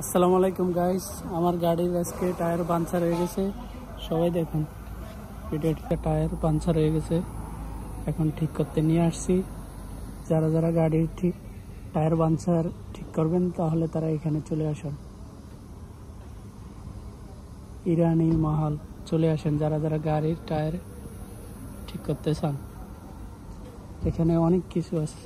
আসসালামু আলাইকুম গাইস, আমার গাড়ির আজকে টায়ার পাঞ্চার হয়ে গেছে। সবাই দেখুন ভিডিওটিতে, টায়ার পাঞ্চার হয়ে গেছে, এখন ঠিক করতে নিয়ে আসছি। যারা যারা গাড়ির টায়ার পাঞ্চার ঠিক করবেন তাহলে তারা এখানে চলে আসেন, ইরানি মহল চলে আসেন। যারা যারা গাড়ির টায়ার ঠিক করতে চান, এখানে অনেক কিছু আছে।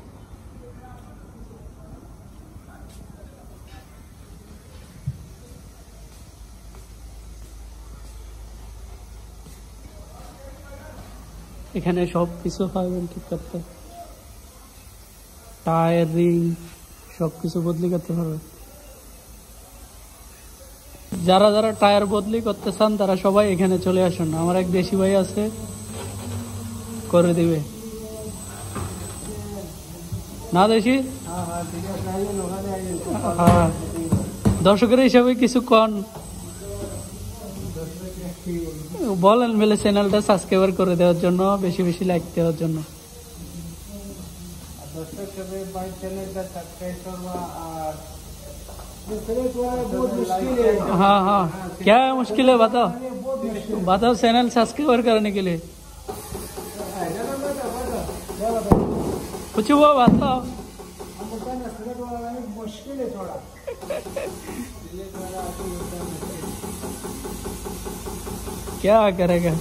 এখানে সব কিছু পাবেন ঠিক করতে, টায়ার, রিং সবকিছু বদলি করতে পারবেন। যারা যারা টায়ার বদলি করতে চান তারা সবাই এখানে চলে আসুন। আমার এক দেশি ভাই আছে, করে দিবে। না দেশি দর্শকের হিসাবে কিছু কন বলেন, মেলে চ্যানেলটা সাবস্ক্রাইব করে দেওয়ার জন্য, বেশি বেশি লাইক দেওয়ার জন্য। हाँ हाँ, क्या है मुश्किल है बताओ, बताओ चैनल सब्सक्राइब करने के लिए कुछ वो बताओ। मुश्किल है थोड़ा क्या करेगा।